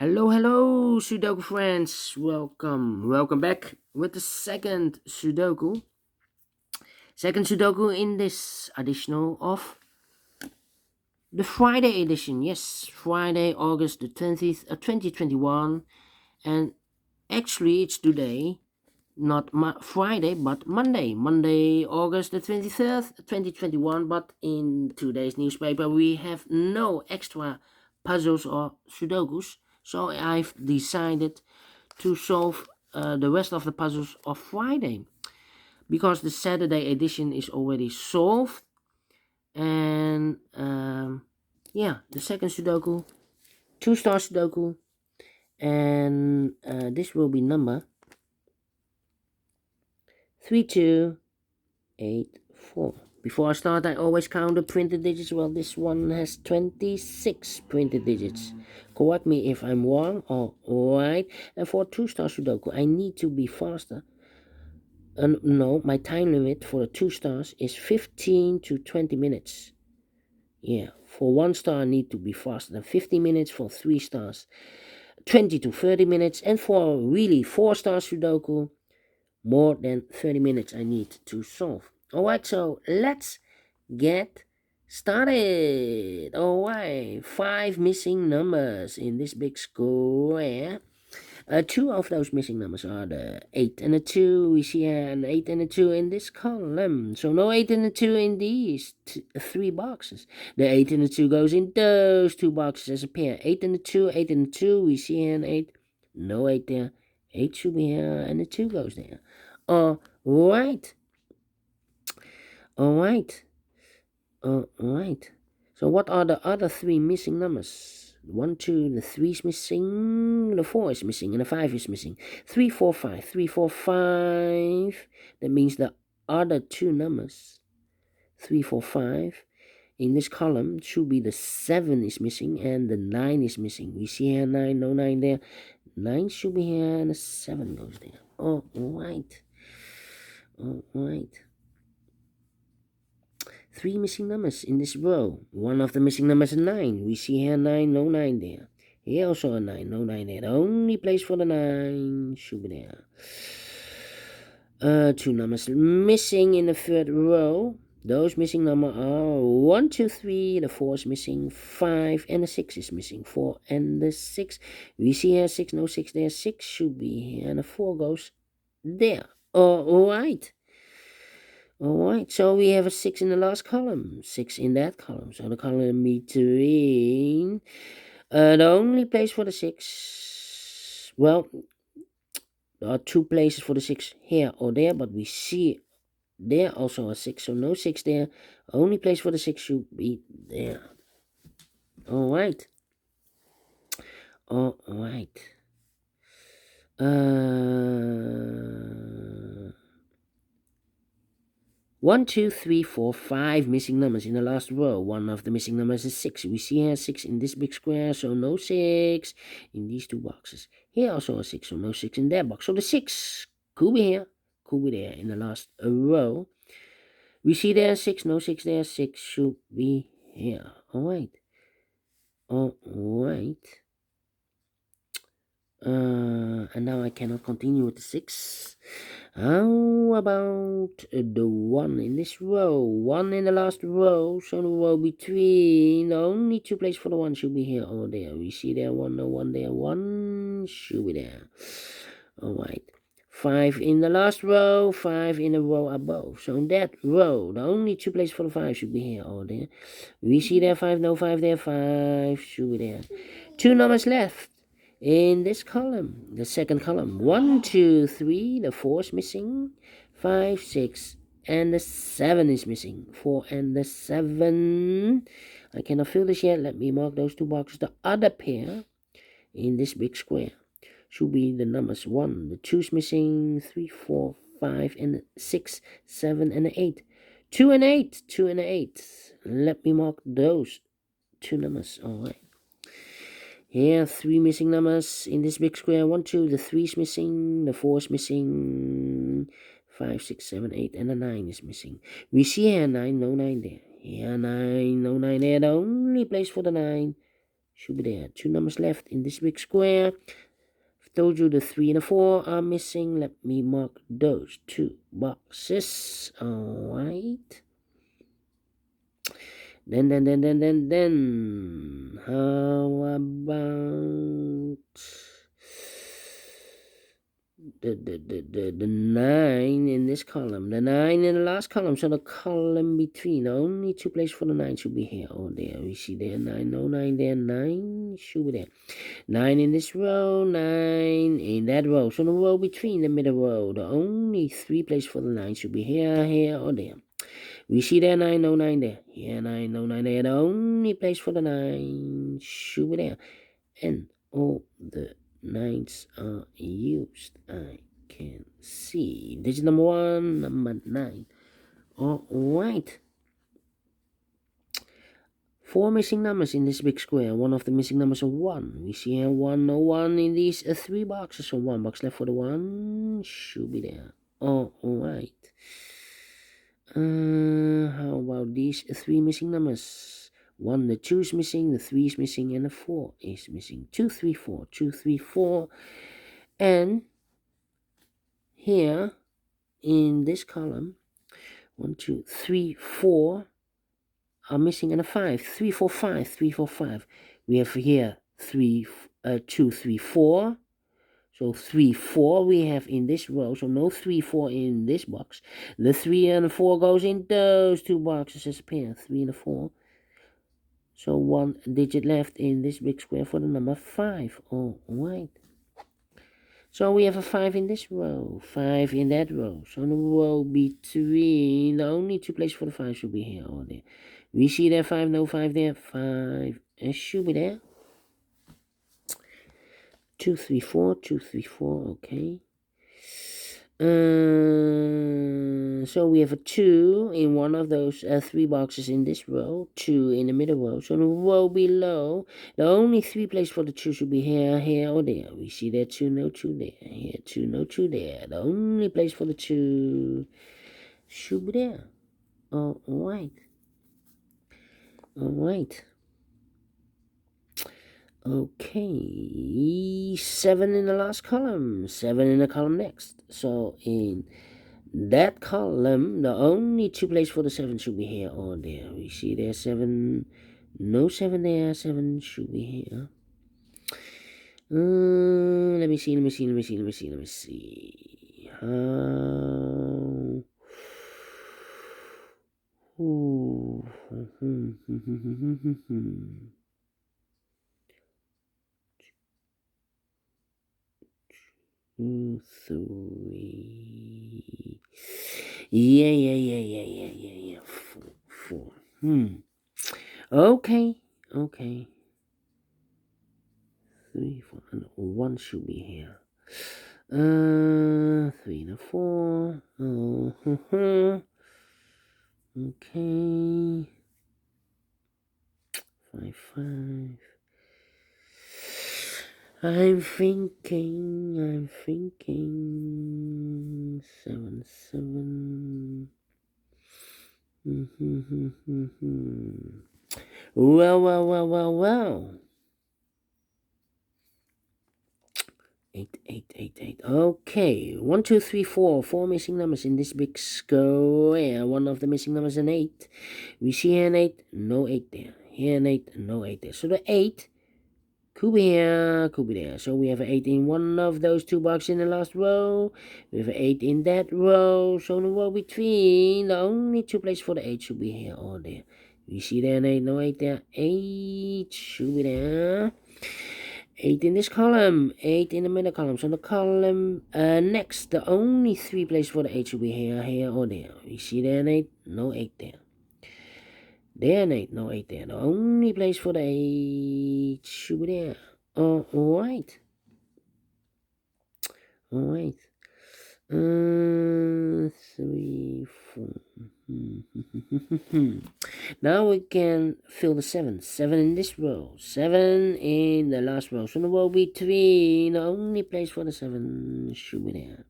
Hello, hello, Sudoku friends. Welcome back with the second Sudoku in this additional of the Friday edition. Yes, Friday, August the 20th, 2021, and actually it's today, not Friday, but Monday, August the 23rd, 2021. But in today's newspaper, we have no extra puzzles or Sudokus, so I've decided to solve the rest of the puzzles of Friday because the Saturday edition is already solved. And yeah, the second Sudoku, Two Stars Sudoku, and this will be number 3284. Before I start, I always count the printed digits. Well, this one has 26 printed digits. Correct me if I'm wrong or right. And for Two Stars Sudoku, I need to be faster. No, my time limit for the 2 stars is 15 to 20 minutes. Yeah, for 1 star I need to be faster than 50 minutes. For 3 stars, 20 to 30 minutes. And for really 4 star Sudoku, more than 30 minutes I need to solve. Alright, so let's get started. Alright, 5 missing numbers in this big square. Two of those missing numbers are the 8 and the 2. We see an 8 and a 2 in this column. So no 8 and a 2 in these 3 boxes. The 8 and the 2 goes in those 2 boxes as a pair. 8 and the 2, 8 and the 2. We see an 8. No 8 there. 8 should be here and the 2 goes there. Alright. Alright. Alright. So what are the other 3 missing numbers? 1, 2, the 3 is missing, the 4 is missing, and the 5 is missing. 3, 4, 5, 3, 4, 5. That means the other 2 numbers, 3, 4, 5, in this column should be the 7 is missing and the 9 is missing. We see here 9, no 9 there. 9 should be here and the 7 goes there. Alright. Alright. 3 missing numbers in this row. One of the missing numbers is 9. We see here 9, no 9 there. Here also a 9, no 9 there. The only place for the 9 should be there. 2 numbers missing in the third row. Those missing numbers are 1, 2, 3. The 4 is missing. 5 and the 6 is missing. 4 and the 6. We see here 6, no 6 there. 6 should be here and the 4 goes there. Alright. Alright, so we have a 6 in the last column, 6 in that column. So the column between, the only place for the 6, well, there are 2 places for the 6 here or there, but we see there also a 6, so no 6 there. Only place for the 6 should be there. Alright. Alright. 1, 2, 3, 4, 5 missing numbers in the last row. One of the missing numbers is 6. We see here 6 in this big square, so no 6 in these 2 boxes. Here also a 6, so no 6 in that box. So the 6 could be here, could be there in the last row. We see there 6, no 6 there. 6 should be here. Alright. Alright. And now I cannot continue with the 6. How about the 1 in this row? 1 in the last row, so the row between. The only 2 places for the 1 should be here or there. We see there 1, no 1 there. 1 should be there. Alright. 5 in the last row, 5 in the row above. So in that row, the only 2 places for the 5 should be here or there. We see there 5, no 5 there. 5 should be there. 2 numbers left in this column, the second column. 1, 2, 3, the 4 is missing. 5, 6, and the 7 is missing. 4 and the 7. I cannot fill this yet. Let me mark those 2 boxes. The other pair in this big square should be the numbers 1. The 2 is missing. 3, 4, 5, and 6, 7, and 8. 2 and 8. 2 and 8. Let me mark those 2 numbers. Alright. Here, 3 missing numbers in this big square. 1, 2, the 3 is missing, the 4 is missing, 5, 6, 7, 8, and the 9 is missing. We see here 9, no 9 there. Here 9, no 9 there. The only place for the 9 should be there. 2 numbers left in this big square. I've told you the 3 and the 4 are missing. Let me mark those 2 boxes. Alright. Then, how about the 9 in this column, the 9 in the last column, so the column between, only 2 places for the 9 should be here or there. We see there 9, no 9 there, 9 should be there. 9 in this row, 9 in that row, so the row between the middle row, the only 3 places for the 9 should be here, here or there. We see there 9, no 9 there, here 9, no 9 there, the only place for the 9 should be there. And all the 9s are used. I can see digit number 1, number 9. Alright. 4 missing numbers in this big square. One of the missing numbers is 1. We see here 1, no 1 in these 3 boxes. So 1 box left for the 1 should be there. Alright. How about these 3 missing numbers? 1, the 2 is missing, the 3 is missing, and the 4 is missing. 2, 3, 4, 2, 3, 4. And here in this column, 1, 2, 3, 4 are missing, and a 5. 3, 4, 5, 3, 4, 5. We have here 2, 3, 4. So 3, 4 we have in this row. So no 3, 4 in this box. The 3 and the 4 goes in those 2 boxes as a pair. 3 and a 4. So 1 digit left in this big square for the number 5. Alright. So we have a 5 in this row, 5 in that row. So the row between, the only 2 places for the 5 should be here or there. We see there 5, no 5 there, 5 should be there. 2, 3, 4, 2, 3, 4, okay. So we have a 2 in one of those 3 boxes in this row, 2 in the middle row. So the row below, the only 3 places for the 2 should be here, here, or there. We see there 2, no 2 there, here 2, no 2 there. The only place for the 2 should be there. Alright. Alright. Okay, 7 in the last column, 7 in the column next. So in that column, the only 2 places for the 7 should be here or there. We see there 7, no 7 there, 7 should be here. Let me see. Ooh. 2, 3. Yeah. 4. Okay. 3, 4, and 1 should be here. 3 and 4. Okay. 5, 5. I'm thinking 7, 7. Well. 8. Okay, 1, 2, 3, 4. 4 missing numbers in this big square. One of the missing numbers is an 8. We see here an 8, no 8 there. Here an 8, no 8 there. So the 8 could be here, could be there. So we have an 8 in one of those 2 boxes in the last row. We have an 8 in that row. So the row between, the only 2 places for the 8 should be here or there. We see there an 8, no 8 there. 8 should be there. 8 in this column, 8 in the middle column. So the column next, the only 3 places for the 8 should be here, here, or there. We see there an 8, no 8 there. There an 8, no 8 there. The only place for the 8 should be there. Alright. 3, 4. Now we can fill the 7. 7 in this row. 7 in the last row. So the row between, the only place for the 7 should be there.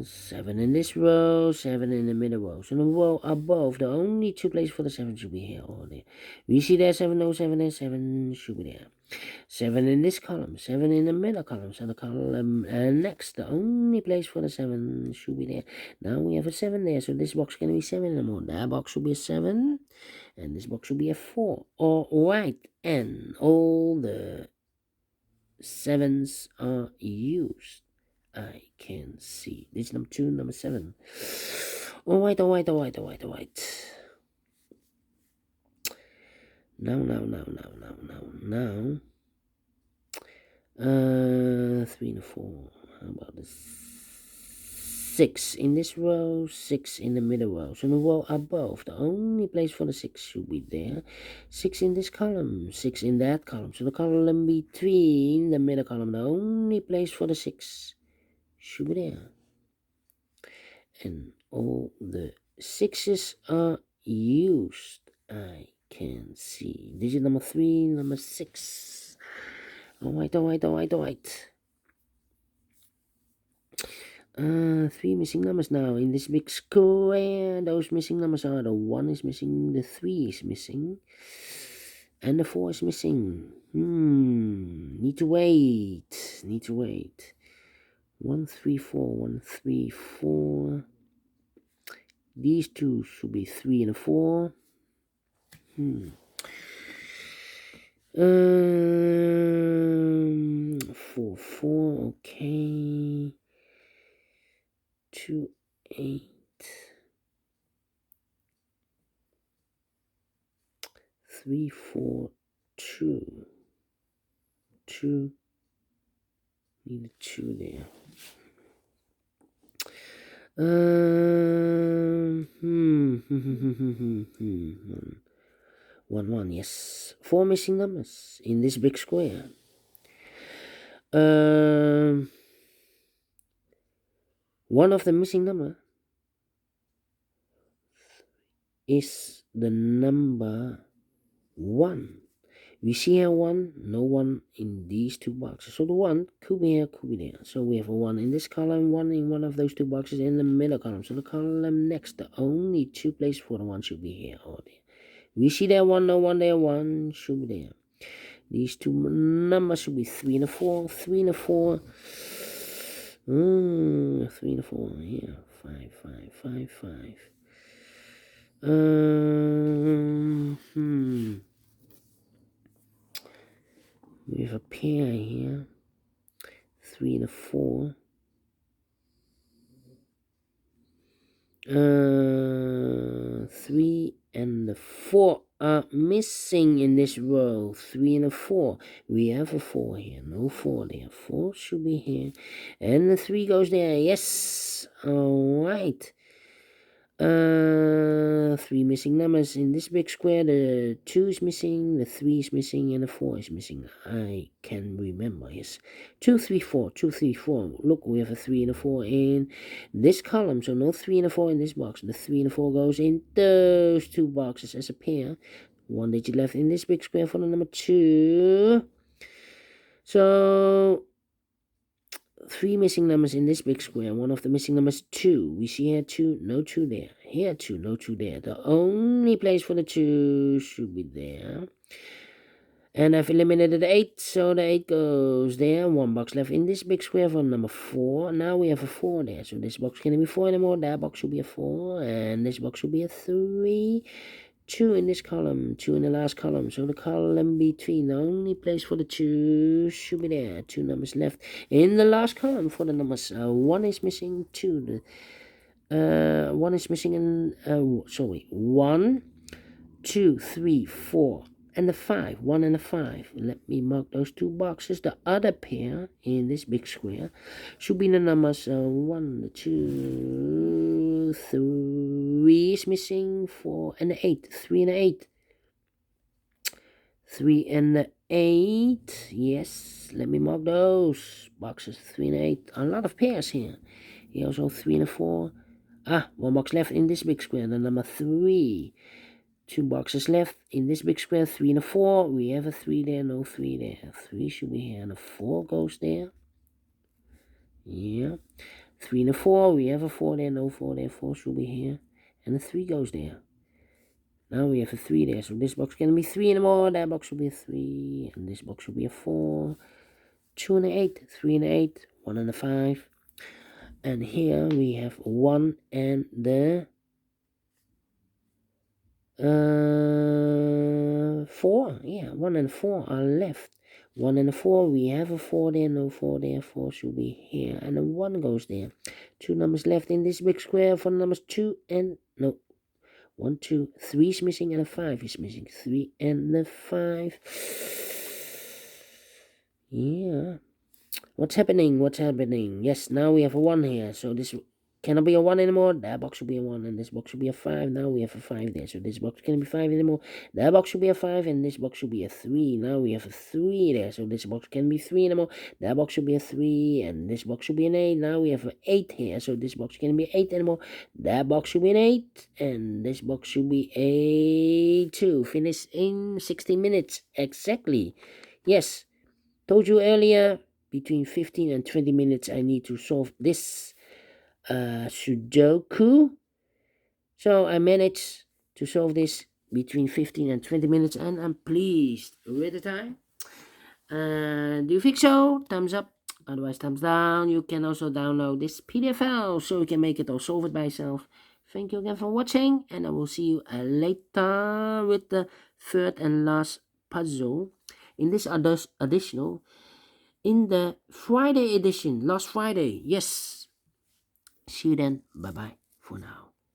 7 7 in this row, 7 in the middle row. So the row above, the only two places for the 7 should be here or there. We see there 7, no 7 there, 7 should be there. 7 in this column, 7 in the middle column. So the column next, the only place for the 7 should be there. Now we have a 7 there, so this box can be 7 anymore. That box should be a 7, and this box should be a 4. All right, and all the 7s are used. I can see. This is number 2, number 7. Alright. Now. 3 and 4. How about this? 6 in this row, 6 in the middle row. So the row above, the only place for the 6 should be there. 6 in this column, 6 in that column. So the column between the middle column, the only place for the 6 should be there. And all the 6s are used. I can see. Digit number 3, number 6. Alright. 3 missing numbers now in this big square. Those missing numbers are the 1 is missing, the 3 is missing, and the 4 is missing. Need to wait. 1, 3, 4, 1, 3, 4. These two should be 3 and a 4. 4, 4, okay. 2, 8. 3, 4, 2. 2. Need a 2 there. 1, 1, yes. 4 missing numbers in this big square. One of the missing number is the number 1. We see here 1, no 1 in these two boxes. So the 1 could be here, could be there. So we have a 1 in this column, 1 in one of those two boxes in the middle column. So the column next, the only two places for the 1 should be here or there. We see there 1, no 1 there, 1 should be there. These two numbers should be 3 and a 4, 3 and a 4. 3 and a 4, yeah, 5, 5, 5, 5. We have a pair here, 3 and a 4. 3 and the 4 are missing in this row. 3 and a 4. We have a 4 here. No 4 there. 4 should be here. And the 3 goes there. Yes. Alright. 3 missing numbers in this big square. The 2 is missing, the 3 is missing, and the 4 is missing. I can remember, yes. 2, 3, 4, 2, 3, 4. Look, we have a 3 and a 4 in this column, so no 3 and a 4 in this box. The 3 and a 4 goes in those two boxes as a pair. 1 digit left in this big square for the number 2. So 3 missing numbers in this big square. One of the missing numbers 2. We see here 2, no 2 there. Here 2, no 2 there. The only place for the 2 should be there. And I've eliminated the 8, so the 8 goes there. 1 box left in this big square for number 4. Now we have a 4 there, so this box can't be 4 anymore. That box should be a 4, and this box should be a 3. 2 in this column, 2 in the last column. So the column between, the only place for the 2 should be there. 2 numbers left in the last column for the numbers. 1 is missing, 2. 1 is missing, and 1, 2, 3, 4, and the 5. 1 and a 5. Let me mark those two boxes. The other pair in this big square should be the numbers 1, 2, 3 is missing, 4 and the 8. 3 and the 8. 3 and the 8. Yes, let me mark those boxes. 3 and 8. A lot of pairs here. Here also 3 and a 4. 1 box left in this big square. The number 3. 2 boxes left in this big square. 3 and a 4. We have a 3 there, no 3 there. 3 should be here, and a 4 goes there. Yeah. 3 and a 4, we have a 4 there, no 4 there, 4 should be here, and a 3 goes there. Now we have a 3 there, so this box can be 3 anymore, that box should be a 3, and this box should be a 4, 2 and a 8, 3 and a 8, 1 and a 5, and here we have 1 and the 4, yeah, 1 and 4 are left. 1 and a 4, we have a 4 there, no 4 there, 4 should be here, and a 1 goes there. 2 numbers left in this big square for numbers 2 and, no, 1, 2, 3 is missing and a 5 is missing. 3 and the 5. Yeah. What's happening? What's happening? Yes, now we have a 1 here, so this cannot be a 1 anymore. That box should be a 1, and this box should be a 5. Now we have a 5 there, so this box can't be 5 anymore. That box should be a 5, and this box should be a 3. Now we have a 3 there, so this box can't be 3 anymore. That box should be a 3, and this box should be an 8. Now we have an 8 here, so this box can't be 8 anymore. That box should be an 8, and this box should be a 2. Finish in 16 minutes, exactly. Yes, told you earlier, between 15 and 20 minutes I need to solve this Sudoku. So I managed to solve this between 15 and 20 minutes, and I'm pleased with the time. Do you think so? Thumbs up, otherwise thumbs down. You can also download this PDF file so you can make it or solve it by yourself. Thank you again for watching, and I will see you later with the third and last puzzle in this additional, in the Friday edition, last Friday. Yes. See you then. Bye bye for now.